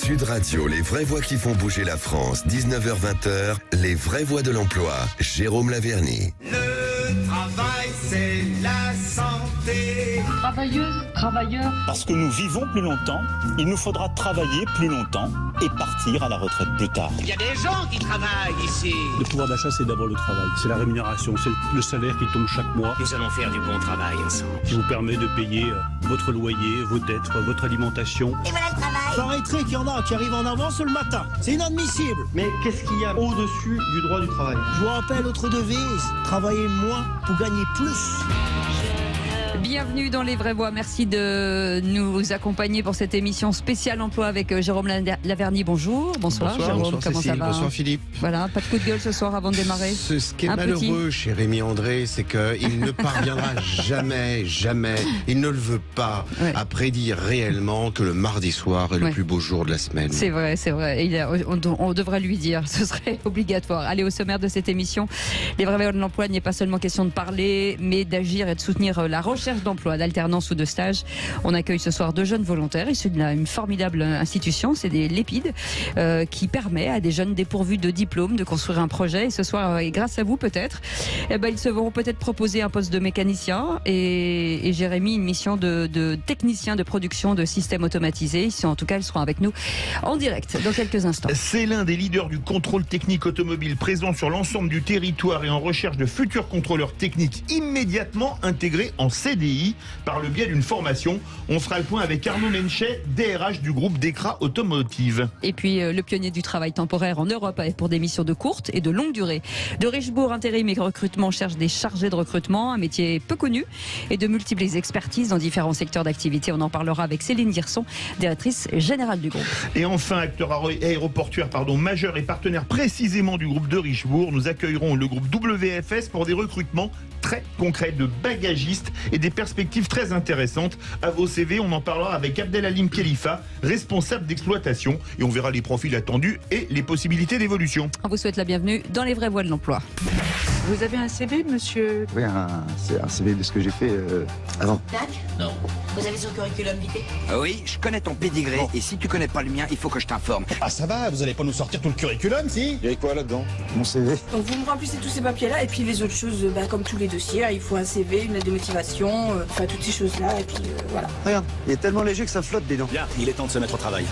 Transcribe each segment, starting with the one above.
Sud Radio, les vraies voix qui font bouger la France, 19h-20h, les vraies voix de l'emploi, Jérôme Laverny. Le travail, c'est la santé. Travailleuses, travailleurs. Parce que nous vivons plus longtemps, il nous faudra travailler plus longtemps et partir à la retraite plus tard. Il y a des gens qui travaillent ici. Le pouvoir d'achat, c'est d'abord le travail, c'est la rémunération, c'est le salaire qui tombe chaque mois. Nous allons faire du bon travail ensemble. Qui vous permet de payer votre loyer, vos dettes, votre alimentation. Et voilà le travail. J'arrêterai qu'il y en a qui arrivent en avance le matin. C'est inadmissible. Mais qu'est-ce qu'il y a au-dessus du droit du travail? Je vous rappelle notre devise, travailler moins pour gagner plus. Bienvenue dans Les Vraies Voix. Merci de nous accompagner pour cette émission spéciale emploi avec Jérôme Laverny. Bonjour. Bonsoir Jérôme. Bonsoir comment Cécile, ça va? bonsoir Philippe. Voilà, pas de coup de gueule ce soir avant de démarrer. Ce qui est malheureux chez Rémi André, c'est qu'il ne parviendra jamais, il ne le veut pas, à prédire réellement que le mardi soir est le plus beau jour de la semaine. C'est vrai, c'est vrai. On devrait lui dire, ce serait obligatoire. Allez, au sommaire de cette émission, Les Vraies Voix de l'emploi, il n'est pas seulement question de parler, mais d'agir et de soutenir la recherche d'emploi, d'alternance ou de stage. On accueille ce soir 2 jeunes volontaires issus d'une formidable institution, c'est des l'EPID, qui permet à des jeunes dépourvus de diplôme de construire un projet. Et ce soir, et grâce à vous peut-être, ils se verront peut-être proposer un poste de mécanicien et Jérémy une mission de technicien de production de systèmes automatisés. En tout cas, ils seront avec nous en direct dans quelques instants. C'est l'un des leaders du contrôle technique automobile présent sur l'ensemble du territoire et en recherche de futurs contrôleurs techniques immédiatement intégrés en CDI par le biais d'une formation. On fera le point avec Arnaud Menchet, DRH du groupe Dekra Automotive. Et puis le pionnier du travail temporaire en Europe pour des missions de courte et de longue durée. De Richebourg Intérim et Recrutement cherche des chargés de recrutement, un métier peu connu et de multiples expertises dans différents secteurs d'activité. On en parlera avec Céline Dirson, directrice générale du groupe. Et enfin, acteur aéroportuaire majeur et partenaire précisément du groupe de Richebourg, nous accueillerons le groupe WFS pour des recrutements très concrets de bagagistes et des perspectives très intéressantes. À vos CV, on en parlera avec Abdelhalim Khelifa, responsable d'exploitation, et on verra les profils attendus et les possibilités d'évolution. On vous souhaite la bienvenue dans Les Vraies Voix de l'emploi. Vous avez un CV, monsieur? Oui, c'est un CV de ce que j'ai fait avant. Tac. Non. Vous avez son curriculum vitae? Oui, je connais ton pédigré, et si tu connais pas le mien, il faut que je t'informe. Ah ça va, vous allez pas nous sortir tout le curriculum, si? Il y avait quoi là-dedans? Mon CV. Donc vous me remplissez tous ces papiers-là, et puis les autres choses, comme tous les dossiers, il faut un CV, une lettre de motivation, enfin toutes ces choses-là, et puis voilà. Regarde, il est tellement léger que ça flotte dedans. Bien, il est temps de se mettre au travail.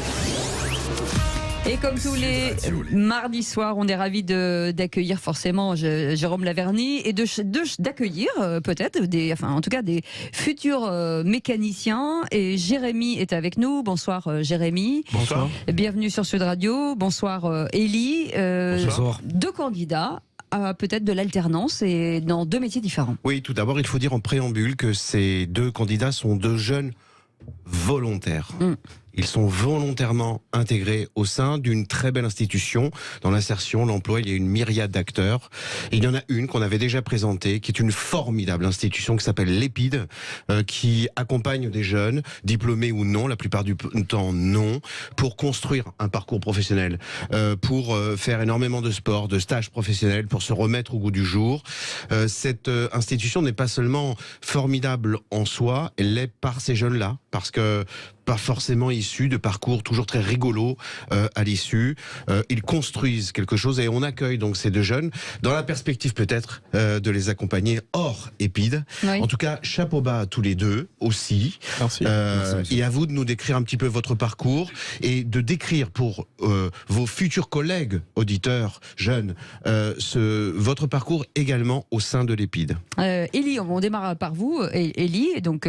Et comme tous les mardis soirs, on est ravis d'accueillir forcément Jérôme Laverny et d'accueillir peut-être en tout cas des futurs mécaniciens. Et Jérémy est avec nous. Bonsoir Jérémy. Bonsoir. Bienvenue sur Sud Radio. Bonsoir Élie. Bonsoir. 2 candidats à peut-être de l'alternance et dans 2 métiers différents. Oui, tout d'abord, il faut dire en préambule que ces 2 candidats sont 2 jeunes volontaires. Ils sont volontairement intégrés au sein d'une très belle institution. Dans l'insertion, l'emploi, il y a une myriade d'acteurs. Et il y en a une qu'on avait déjà présentée, qui est une formidable institution qui s'appelle l'EPID, qui accompagne des jeunes, diplômés ou non, la plupart du temps non, pour construire un parcours professionnel, pour faire énormément de sport, de stages professionnels, pour se remettre au goût du jour. Cette institution n'est pas seulement formidable en soi, elle l'est par ces jeunes-là, parce que pas forcément issus de parcours toujours très rigolos à l'issue. Ils construisent quelque chose et on accueille donc ces 2 jeunes dans la perspective peut-être de les accompagner hors EPID. Oui. En tout cas, chapeau bas à tous les 2 aussi. Merci. Et à vous de nous décrire un petit peu votre parcours et de décrire pour vos futurs collègues auditeurs jeunes votre parcours également au sein de l'EPID. Élie, on démarre par vous. Élie, donc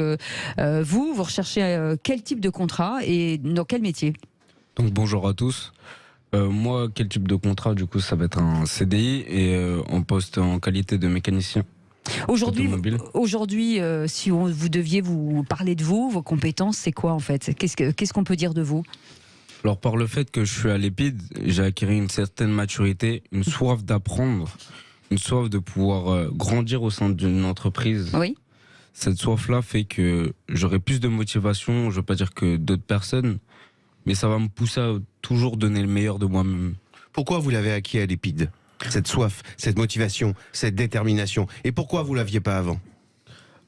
vous recherchez quel type de contrat et dans quel métier? Donc bonjour à tous. Moi, quel type de contrat? Du coup, ça va être un CDI et en poste en qualité de mécanicien. Aujourd'hui, si vous deviez vous parler de vous, vos compétences, c'est quoi en fait? Qu'est-ce qu'on peut dire de vous? Alors par le fait que je suis à l'EPID, j'ai acquis une certaine maturité, une soif d'apprendre, une soif de pouvoir grandir au sein d'une entreprise. Oui. Cette soif-là fait que j'aurai plus de motivation, je ne veux pas dire que d'autres personnes, mais ça va me pousser à toujours donner le meilleur de moi-même. Pourquoi vous l'avez acquis à l'EPID? Cette soif, cette motivation, cette détermination. Et pourquoi vous ne l'aviez pas avant?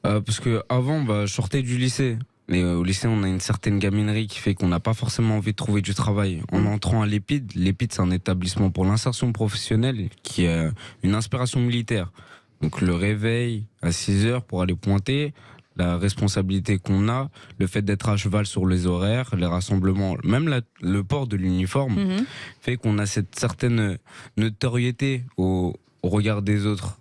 Parce qu'avant, je sortais du lycée. Mais au lycée, on a une certaine gaminerie qui fait qu'on n'a pas forcément envie de trouver du travail. En entrant à l'EPID, l'EPID c'est un établissement pour l'insertion professionnelle qui a une inspiration militaire. Donc le réveil à 6h pour aller pointer, la responsabilité qu'on a, le fait d'être à cheval sur les horaires, les rassemblements, même le port de l'uniforme fait qu'on a cette certaine notoriété au regard des autres,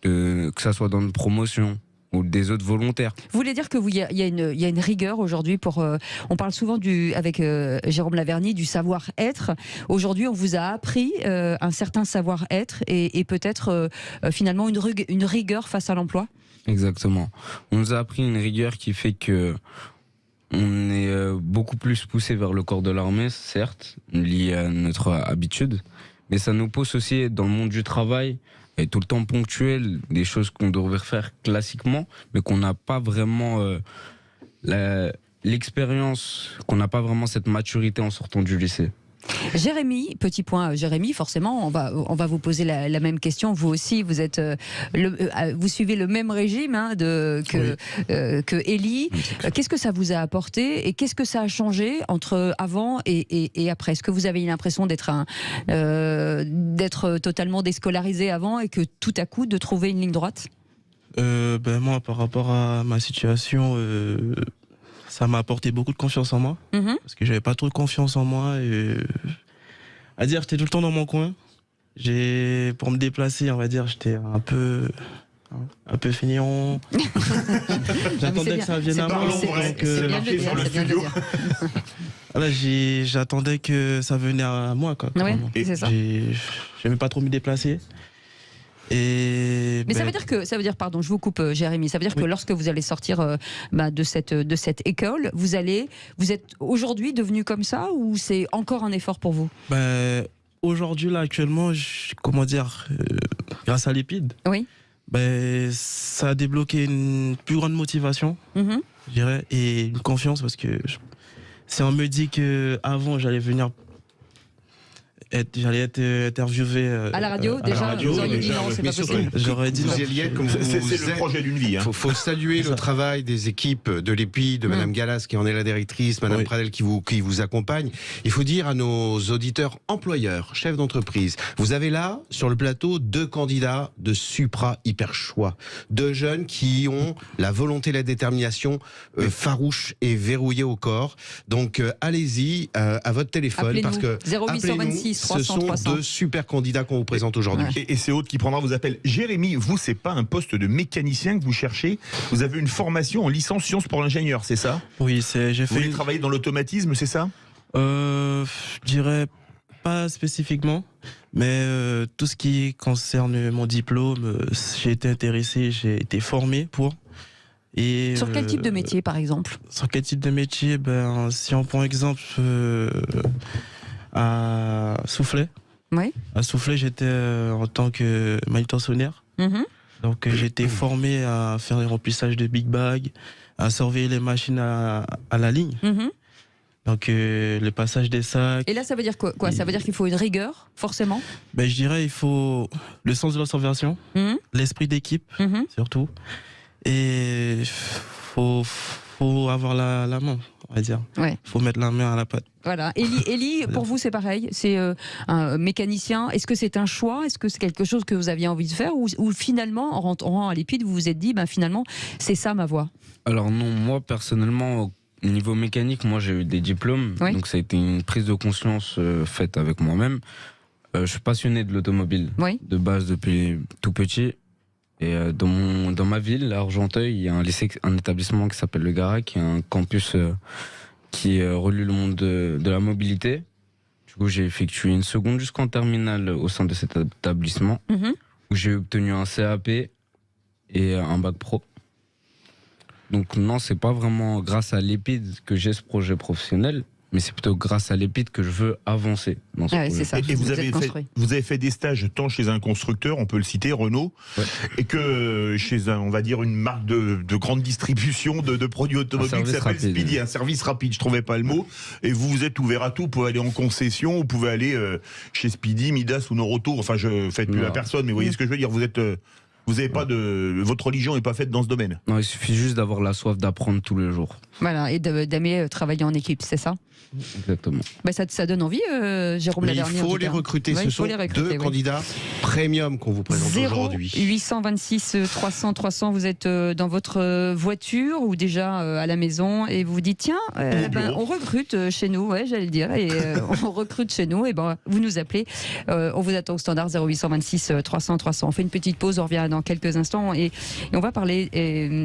que ça soit dans une promotion ou des autres volontaires. Vous voulez dire qu'il y a une rigueur aujourd'hui pour... on parle souvent avec Jérôme Laverny du savoir-être. Aujourd'hui, on vous a appris un certain savoir-être et peut-être finalement une rigueur face à l'emploi. Exactement. On nous a appris une rigueur qui fait que on est beaucoup plus poussé vers le corps de l'armée, certes, lié à notre habitude, mais ça nous pousse aussi dans le monde du travail, et tout le temps ponctuel, des choses qu'on devrait faire classiquement, mais qu'on n'a pas vraiment l'expérience, qu'on n'a pas vraiment cette maturité en sortant du lycée. Jérémy, petit point, Jérémy, forcément, on va vous poser la même question. Vous aussi, vous êtes, vous suivez le même régime que Élie. Qu'est-ce que ça vous a apporté et qu'est-ce que ça a changé entre avant et après? Est-ce que vous avez l'impression d'être totalement déscolarisé avant et que tout à coup de trouver une ligne droite? Moi, par rapport à ma situation, ça m'a apporté beaucoup de confiance en moi, parce que j'avais pas trop de confiance en moi. À dire, j'étais tout le temps dans mon coin. Pour me déplacer, on va dire, j'étais un peu feignant. J'attendais que ça vienne à moi. J'attendais que ça venait à moi, quoi. Ouais, c'est ça. J'aimais pas trop me déplacer. Mais ça veut dire, pardon, je vous coupe, Jérémy, ça veut dire que lorsque vous allez sortir de cette école, vous êtes aujourd'hui devenu comme ça ou c'est encore un effort pour vous? Aujourd'hui, là, actuellement, grâce à l'EPID, ça a débloqué une plus grande motivation, je dirais, et une confiance, parce que si on me dit qu'avant, j'allais être interviewé à la radio, vous auriez dit non, c'est pas possible. J'aurais dit non. C'est le projet d'une vie. Il faut saluer le travail des équipes de l'EPI, de Madame Gallas qui en est la directrice, Madame Pradel qui vous accompagne. Il faut dire à nos auditeurs employeurs, chefs d'entreprise, vous avez là sur le plateau 2 candidats de supra hyper choix, 2 jeunes qui ont la volonté, la détermination farouche et verrouillée au corps. Donc allez-y à votre téléphone parce que 0826 ce sont 2 super candidats qu'on vous présente aujourd'hui. Et c'est Aude qui prendra vos appels. Jérémy, vous, c'est pas un poste de mécanicien que vous cherchez. Vous avez une formation en licence sciences pour l'ingénieur, c'est ça? Oui, j'ai fait. Vous voulez travailler dans l'automatisme, c'est ça? Je dirais pas spécifiquement, mais tout ce qui concerne mon diplôme, j'ai été intéressé, j'ai été formé pour. Et, sur quel type de métier, par exemple? Sur quel type de métier? Si on prend exemple à Soufflet. Oui. À Soufflet, j'étais en tant que manutentionnaire. Donc j'ai été formé à faire les remplissages de big bag, à surveiller les machines à la ligne. Donc le passage des sacs. Et là, ça veut dire quoi? Ça veut dire qu'il faut une rigueur, forcément? Je dirais il faut le sens de l'observation, l'esprit d'équipe surtout, et faut avoir la main, on va dire. Faut mettre la main à la pâte. Voilà. Élie, pour vous, c'est pareil. C'est un mécanicien. Est-ce que c'est un choix? Est-ce que c'est quelque chose que vous aviez envie de faire? Ou finalement, en rentrant à l'EPID, vous vous êtes dit, finalement, c'est ça ma voie? Alors non, moi, personnellement, au niveau mécanique, moi, j'ai eu des diplômes. Donc ça a été une prise de conscience faite avec moi-même. Je suis passionné de l'automobile. De base, depuis tout petit. Et dans ma ville, à Argenteuil, il y a un établissement qui s'appelle le Gara, qui est un campus qui relie le monde de la mobilité. Du coup, j'ai effectué une seconde jusqu'en terminale au sein de cet établissement, où j'ai obtenu un CAP et un bac pro. Donc non, c'est pas vraiment grâce à l'EPID que j'ai ce projet professionnel, mais c'est plutôt grâce à l'EPID que je veux avancer dans ce projet. Ça, et vous avez fait des stages tant chez un constructeur, on peut le citer, Renault, et que chez on va dire une marque de grande distribution de produits automobiles qui s'appelle Speedy, un service rapide, je trouvais pas le mot, et vous vous êtes ouvert à tout, vous pouvez aller en concession, vous pouvez aller chez Speedy, Midas ou Noroto, enfin je faites plus la personne, mais vous voyez ce que je veux dire, vous êtes... Vous avez pas votre religion n'est pas faite dans ce domaine. Non, il suffit juste d'avoir la soif d'apprendre tous les jours. Voilà, et d'aimer travailler en équipe, c'est ça? Exactement. Bah ça donne envie, Jérôme Laverny. Il faut les recruter. Ce sont deux candidats premium qu'on vous présente aujourd'hui. 826 300 300. Vous êtes dans votre voiture ou déjà à la maison et vous vous dites tiens, on recrute chez nous, j'allais le dire, et on recrute chez nous. Et vous nous appelez. On vous attend au standard 0826 300 300. On fait une petite pause, on revient dans quelques instants et on va parler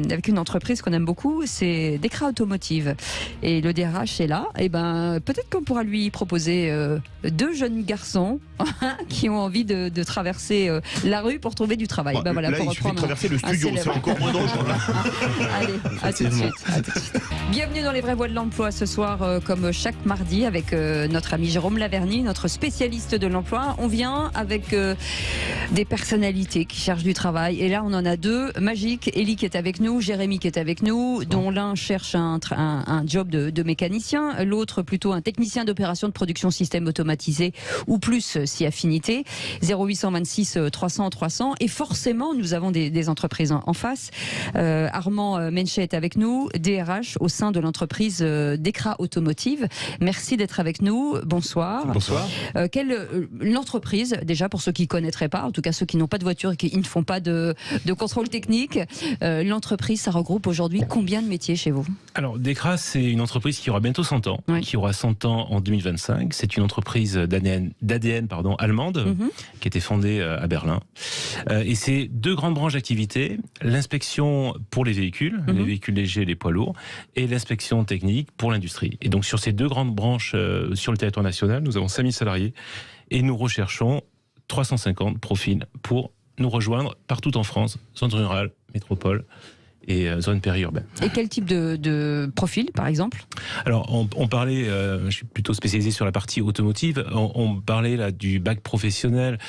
avec une entreprise qu'on aime beaucoup, c'est Dekra Automotive. Et le DRH est là. Et peut-être qu'on pourra lui proposer deux jeunes garçons qui ont envie de traverser la rue pour trouver du travail. Voilà, là, il suffit de traverser le studio, c'est encore moins dangereux. Allez, à tout de suite. Bienvenue dans les vraies voies de l'emploi ce soir, comme chaque mardi, avec notre ami Jérôme Laverny, notre spécialiste de l'emploi. On vient avec des personnalités qui cherchent du travail. Et là, on en a deux magiques. Élie qui est avec nous, Jérémy qui est avec nous, dont l'un cherche un job de mécanicien, l'autre plutôt un technicien d'opération de production système automatisé ou plus si affinité. 0826 300 300. Et forcément, nous avons des entreprises en face. Armand Menchet est avec nous, DRH au sein de l'entreprise Dekra Automotive. Merci d'être avec nous. Bonsoir. Bonsoir. L'entreprise, déjà pour ceux qui ne connaîtraient pas, en tout cas ceux qui n'ont pas de voiture et qui ne font pas de contrôle technique, l'entreprise, ça regroupe aujourd'hui combien de métiers chez vous? Alors, Dekra, c'est une entreprise qui aura bientôt 100 ans, qui aura 100 ans en 2025. C'est une entreprise d'ADN allemande, qui a été fondée à Berlin. Et c'est deux grandes branches d'activité, l'inspection pour les véhicules légers et les poids lourds, et l'inspection technique pour l'industrie. Et donc, sur ces deux grandes branches sur le territoire national, nous avons 5000 salariés et nous recherchons 350 profils pour nous rejoindre partout en France, zone rurale, métropole et zone périurbaine. Et quel type de profil, par exemple? Alors, on parlait, je suis plutôt spécialisé sur la partie automotive, on parlait là du bac professionnel,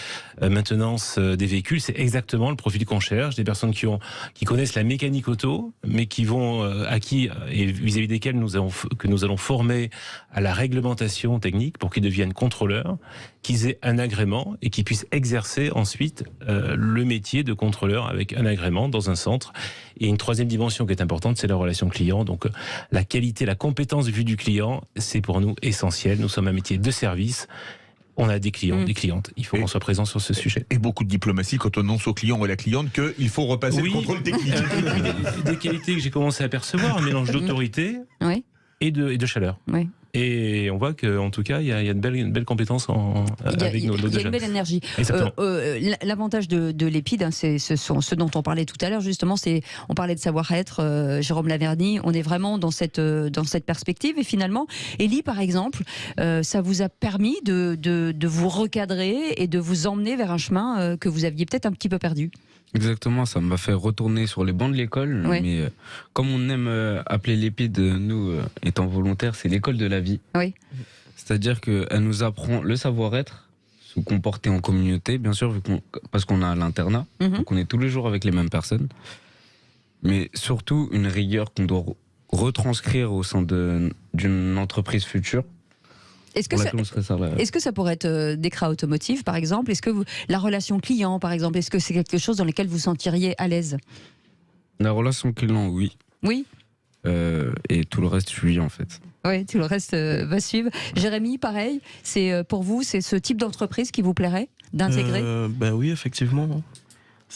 maintenance des véhicules, c'est exactement le profil qu'on cherche, des personnes qui connaissent la mécanique auto, mais qui vont, et vis-à-vis desquelles nous allons former à la réglementation technique pour qu'ils deviennent contrôleurs, qu'ils aient un agrément et qu'ils puissent exercer ensuite le métier de contrôleur avec un agrément dans un centre. Et une troisième dimension qui est importante, c'est la relation client. Donc la qualité, la compétence vue du client, c'est pour nous essentiel. Nous sommes un métier de service. On a des clients, des clientes. Il faut qu'on soit présent sur ce sujet. Et beaucoup de diplomatie quand on annonce au client ou à la cliente qu'il faut repasser le contrôle technique. Des qualités que j'ai commencé à percevoir, un mélange d'autorité et de chaleur. Oui. Et on voit qu'en tout cas, il y a une belle compétence avec nos deux jeunes. Il y a une belle énergie. L'avantage de l'EPID, c'est ce dont on parlait tout à l'heure, justement, on parlait de savoir-être, Jérôme Laverny, on est vraiment dans cette perspective. Et finalement, Élie, par exemple, ça vous a permis de vous recadrer et de vous emmener vers un chemin que vous aviez peut-être un petit peu perdu. Exactement, ça m'a fait retourner sur les bancs de l'école, mais comme on aime appeler l'EPID, nous étant volontaires, c'est l'école de la vie. Oui. C'est-à-dire qu'elle nous apprend le savoir-être, se comporter en communauté, bien sûr, parce qu'on a l'internat, donc on est tous les jours avec les mêmes personnes, mais surtout une rigueur qu'on doit retranscrire au sein d'une entreprise future. Est-ce que ça pourrait être Dekra Automotive, par exemple? Est-ce que la relation client, par exemple, est-ce que c'est quelque chose dans lequel vous sentiriez à l'aise? La relation client, oui. Oui. Et tout le reste suit, en fait. Oui, tout le reste va suivre. Jérémy, pareil, pour vous, c'est ce type d'entreprise qui vous plairait d'intégrer? Oui, effectivement.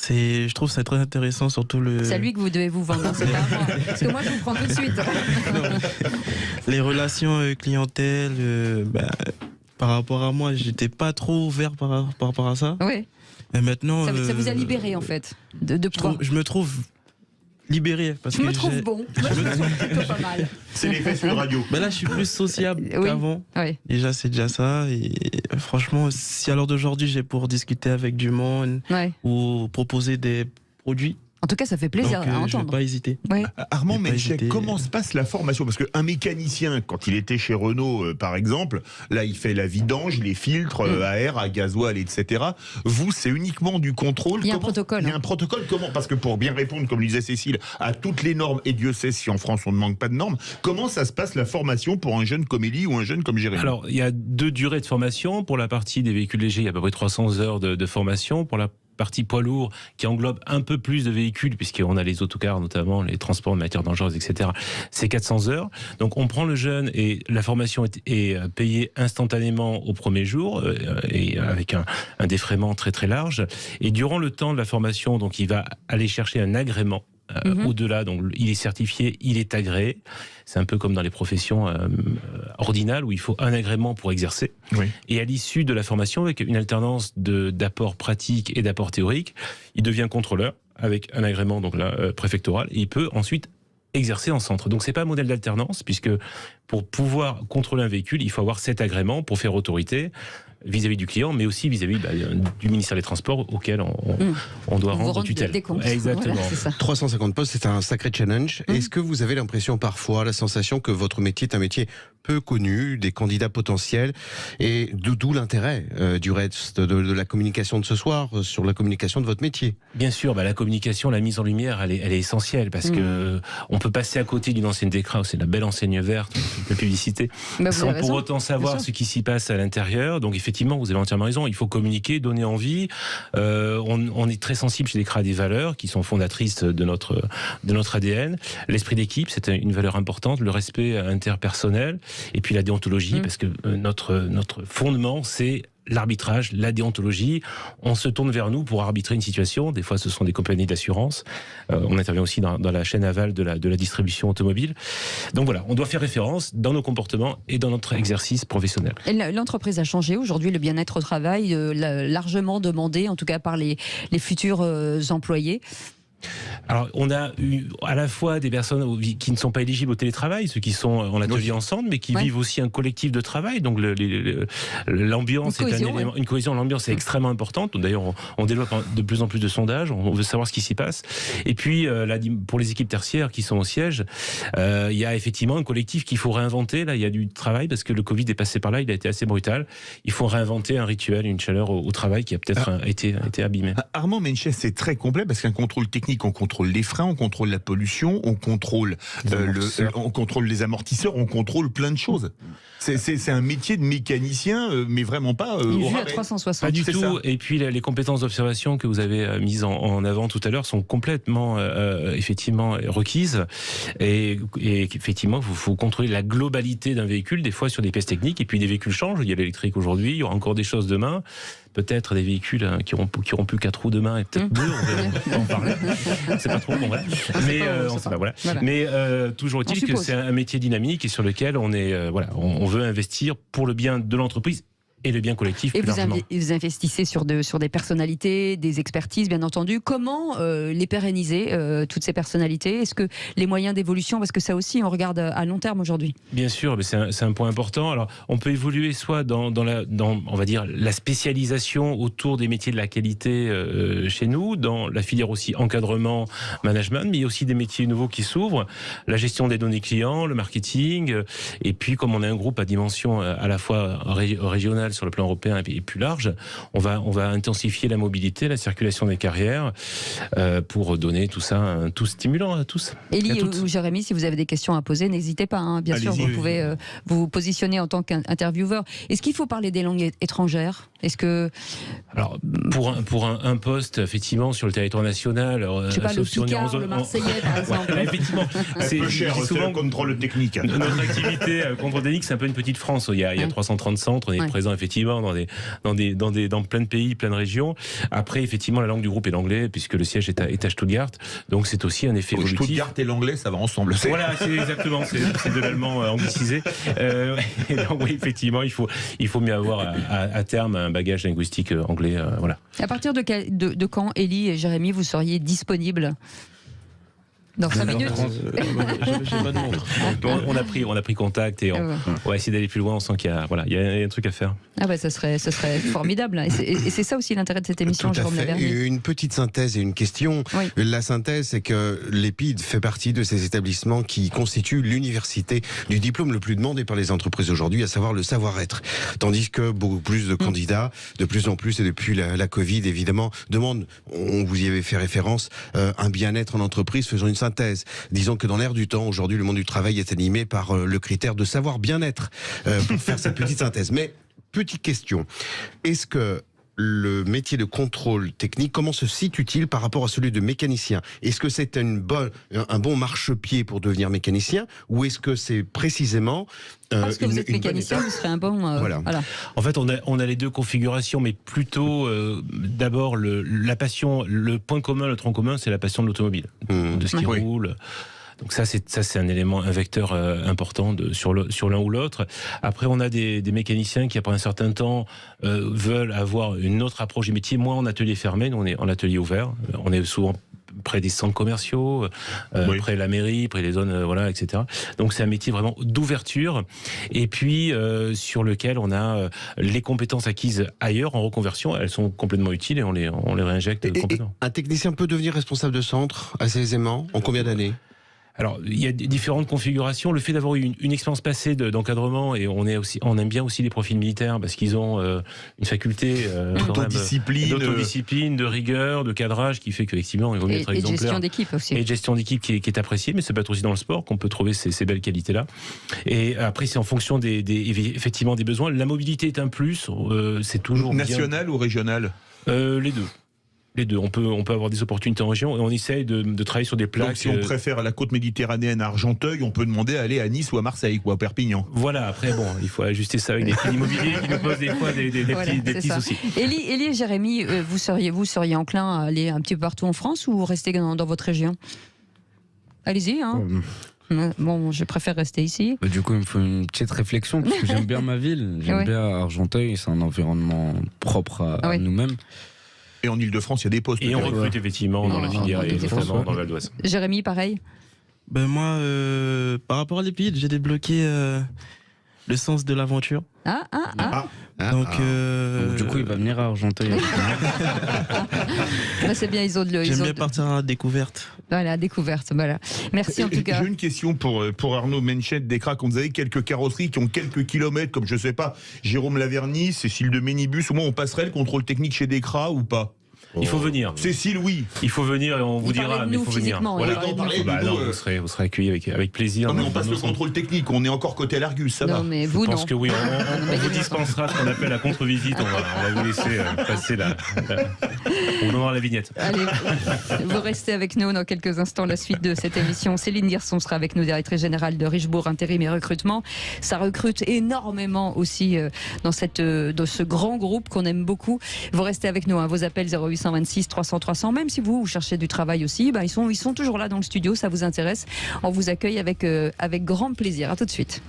Je trouve ça très intéressant, surtout le... C'est à lui que vous devez vous vendre, c'est pas à moi. Parce que moi, je vous prends tout de suite. Les relations clientèle, par rapport à moi, j'étais pas trop ouvert par rapport à ça. Oui. Et maintenant... Ça vous a libéré, en fait, de pouvoir... Je me trouve libéré. Je me trouve bon. Moi, je me trouve plutôt pas mal. C'est l'effet sur le radio. Là, je suis plus sociable qu'avant. Oui. Déjà, c'est déjà ça. Et franchement, si à l'heure d'aujourd'hui, j'ai pour discuter avec du monde ou proposer des produits, En tout cas, ça fait plaisir à entendre. Je ne vais pas hésiter. Oui. Armand Menchet, comment se passe la formation? Parce qu'un mécanicien, quand il était chez Renault, par exemple, là, il fait la vidange, les filtres à air, à gasoil, etc. Vous, c'est uniquement du contrôle. Il y a un protocole. Il y a un protocole. Comment? Parce que pour bien répondre, comme le disait Cécile, à toutes les normes, et Dieu sait si en France on ne manque pas de normes, comment ça se passe la formation pour un jeune comme Élie ou un jeune comme Jérémy? Alors, il y a deux durées de formation. Pour la partie des véhicules légers, il y a à peu près 300 heures de formation. Pour la partie poids lourd qui englobe un peu plus de véhicules, puisqu'on a les autocars notamment, les transports de matières dangereuses, etc. C'est 400 heures. Donc on prend le jeune et la formation est payée instantanément au premier jour et avec un défraiement très très large. Et durant le temps de la formation, donc il va aller chercher un agrément. Au-delà, donc il est certifié, il est agréé. C'est un peu comme dans les professions ordinales où il faut un agrément pour exercer. Oui. Et à l'issue de la formation, avec une alternance d'apports pratiques et d'apports théoriques, il devient contrôleur avec un agrément donc là, préfectoral et il peut ensuite exercer en centre. Donc c'est pas un modèle d'alternance puisque pour pouvoir contrôler un véhicule, il faut avoir cet agrément pour faire autorité vis-à-vis du client, mais aussi vis-à-vis du ministère des Transports auquel on doit rendre tutelle. Exactement. Voilà, 350 postes, c'est un sacré challenge. Est-ce que vous avez l'impression parfois, la sensation que votre métier est un métier peu connu, des candidats potentiels, et d'où l'intérêt du reste de la communication de ce soir, sur la communication de votre métier? Bien sûr, la communication, la mise en lumière, elle est essentielle, parce que on peut passer à côté d'une enseigne d'écran, c'est la belle enseigne verte, la publicité, sans pour autant savoir ce qui s'y passe à l'intérieur. Donc effectivement, vous avez entièrement raison, il faut communiquer, donner envie. On est très sensible chez Descra à des valeurs qui sont fondatrices de notre ADN. L'esprit d'équipe, c'est une valeur importante, le respect interpersonnel, et puis la déontologie, parce que notre fondement, c'est l'arbitrage, la déontologie. On se tourne vers nous pour arbitrer une situation. Des fois, ce sont des compagnies d'assurance. On intervient aussi dans la chaîne aval de la distribution automobile. Donc voilà, on doit faire référence dans nos comportements et dans notre exercice professionnel. L'entreprise a changé. Aujourd'hui, le bien-être au travail, largement demandé, en tout cas par les futurs employés. Alors, on a eu à la fois des personnes qui ne sont pas éligibles au télétravail, ceux qui sont en atelier ensemble, mais qui vivent aussi un collectif de travail. Donc, l'ambiance est une cohésion. L'ambiance est extrêmement importante. D'ailleurs, on développe de plus en plus de sondages. On veut savoir ce qui s'y passe. Et puis, pour les équipes tertiaires qui sont au siège, il y a effectivement un collectif qu'il faut réinventer. Là, il y a du travail parce que le Covid est passé par là. Il a été assez brutal. Il faut réinventer un rituel, une chaleur au travail qui a peut-être été abîmée. Armand Menches, c'est très complet parce qu'un contrôle technique, on contrôle les freins, on contrôle la pollution, on contrôle les amortisseurs, on contrôle plein de choses. C'est un métier de mécanicien, mais vraiment pas au rabais. 360. Pas du tout. Ça. Et puis les compétences d'observation que vous avez mises en avant tout à l'heure sont complètement effectivement requises. Et effectivement, il faut contrôler la globalité d'un véhicule, des fois sur des pièces techniques. Et puis des véhicules changent. Il y a l'électrique aujourd'hui, il y aura encore des choses demain. Peut-être des véhicules qui auront plus 4 roues demain et peut-être 2, on va en parler. C'est pas trop bon, voilà. Mais on sait pas, voilà. Mais toujours est-il que c'est un métier dynamique et sur lequel on veut investir pour le bien de l'entreprise et le bien collectif. Et vous investissez sur des personnalités, des expertises, bien entendu. Comment les pérenniser, toutes ces personnalités? Est-ce que les moyens d'évolution, parce que ça aussi, on regarde à long terme aujourd'hui. Bien sûr, mais c'est un point important. Alors, on peut évoluer soit dans on va dire, la spécialisation autour des métiers de la qualité chez nous, dans la filière aussi encadrement, management, mais il y a aussi des métiers nouveaux qui s'ouvrent, la gestion des données clients, le marketing, et puis comme on a un groupe à dimension à la fois régionale sur le plan européen et plus large, on va intensifier la mobilité, la circulation des carrières pour donner tout ça tout stimulant à tous. Élie ou Jérémy, si vous avez des questions à poser, n'hésitez pas. Hein. Bien sûr, vous pouvez vous positionner en tant qu'intervieweur. Est-ce qu'il faut parler des langues étrangères? Est-ce que... Alors, pour un poste, effectivement, sur le territoire national... Je sais pas, le Picard, le Marseillais, par exemple. Ouais, effectivement. C'est peu cher, souvent contrôle technique. Notre activité contrôle technique, c'est un peu une petite France. Il y a 330 centres, on est présent effectivement dans plein de pays, plein de régions. Après, effectivement, la langue du groupe est l'anglais, puisque le siège est à Stuttgart. Donc, c'est aussi un effet évolutif. Stuttgart et l'anglais, ça va ensemble. Voilà, c'est exactement, c'est de l'allemand anglicisé. Et donc, oui, effectivement, il faut mieux avoir à terme un bagage linguistique anglais. Voilà. À partir de quand, Élie et Jérémy, vous seriez disponibles? Dans 5 minutes. On a pris contact et on va essayer d'aller plus loin. On sent qu'il y a un truc à faire. Ah bah ça serait formidable. Et c'est ça aussi l'intérêt de cette émission. Tout à fait. Une petite synthèse et une question. Oui. La synthèse, c'est que l'EPID fait partie de ces établissements qui constituent l'université du diplôme le plus demandé par les entreprises aujourd'hui, à savoir le savoir-être. Tandis que beaucoup plus de candidats, de plus en plus, et depuis la Covid, évidemment, demandent, on vous y avait fait référence, un bien-être en entreprise. Faisons une synthèse. Disons que dans l'air du temps, aujourd'hui, le monde du travail est animé par le critère de savoir bien-être, pour faire cette petite synthèse. Mais, petite question, est-ce que le métier de contrôle technique, comment se situe-t-il par rapport à celui de mécanicien? Est-ce que c'est un bon marchepied pour devenir mécanicien, ou est-ce que c'est précisément parce que vous êtes mécanicien, vous serez un bon... voilà. En fait, on a les deux configurations, mais plutôt d'abord la passion, le point commun, le tronc commun, c'est la passion de l'automobile, de ce qui roule. Donc ça c'est un élément, un vecteur important sur l'un ou l'autre. Après, on a des mécaniciens qui, après un certain temps, veulent avoir une autre approche du métier, moins en atelier fermé. Nous, on est en atelier ouvert. On est souvent près des centres commerciaux, près de la mairie, près des zones, voilà, etc. Donc c'est un métier vraiment d'ouverture, et puis sur lequel on a les compétences acquises ailleurs en reconversion, elles sont complètement utiles et on les réinjecte complètement. Un technicien peut devenir responsable de centre assez aisément, en combien d'années? Alors, il y a différentes configurations. Le fait d'avoir eu une expérience passée d'encadrement, et on aime bien aussi les profils militaires parce qu'ils ont une faculté d'autodiscipline, de rigueur, de cadrage, qui fait qu'effectivement, il vaut mieux être exemplaire. Et gestion d'équipe aussi. Et gestion d'équipe qui est appréciée, mais ça peut être aussi dans le sport qu'on peut trouver ces belles qualités-là. Et après, c'est en fonction effectivement des besoins. La mobilité est un plus. C'est toujours national ou régional? Les deux. Les deux. On peut avoir des opportunités en région, et on essaye de travailler sur des plaques. Donc si on préfère la côte méditerranéenne à Argenteuil, on peut demander à aller à Nice ou à Marseille ou à Perpignan. Voilà, après bon, il faut ajuster ça avec des prix immobiliers qui nous posent des fois des petits soucis. Élie et Jérémy, vous seriez enclin à aller un petit peu partout en France, ou rester dans votre région? Allez-y, hein. Bon, je préfère rester ici. Du coup, il me faut une petite réflexion, parce que j'aime bien ma ville, j'aime bien Argenteuil, c'est un environnement propre à nous-mêmes. Et en Ile-de-France, il y a des postes. Et on recrute effectivement dans la filière, et notamment dans le Val d'Oise. Jérémy, pareil? Ben moi, par rapport à l'épide, j'ai débloqué le sens de l'aventure. Donc, du coup, il va venir à Argenteuil. C'est bien, j'aime bien partir à la découverte. Voilà, découverte, voilà. Merci en tout cas. J'ai une question pour Arnaud Menchet d'Ecrac. Vous avez quelques carrosseries qui ont quelques kilomètres, comme je sais pas, Jérôme Laverny, Cécile de Ménibus, au moins on passerait le contrôle technique chez Decra ou pas? Il faut venir. Cécile, oui. Il faut venir et on vous dira, mais il faut venir. Voilà. Vous serez accueillis avec plaisir. Non, mais on passe le contrôle technique, on est encore côté l'Argus, ça va. Mais vous, je pense que oui, on vous dispensera ce qu'on appelle la contre-visite. On va vous laisser passer on vous donnera la vignette. Allez, vous restez avec nous dans quelques instants. La suite de cette émission, Céline Dirson sera avec nous, directrice générale de Richebourg Intérim et Recrutement. Ça recrute énormément aussi dans ce grand groupe qu'on aime beaucoup. Vous restez avec nous, vos appels 0826 300 300, même si vous cherchez du travail aussi, ils sont toujours là dans le studio, ça vous intéresse, on vous accueille avec grand plaisir. À tout de suite.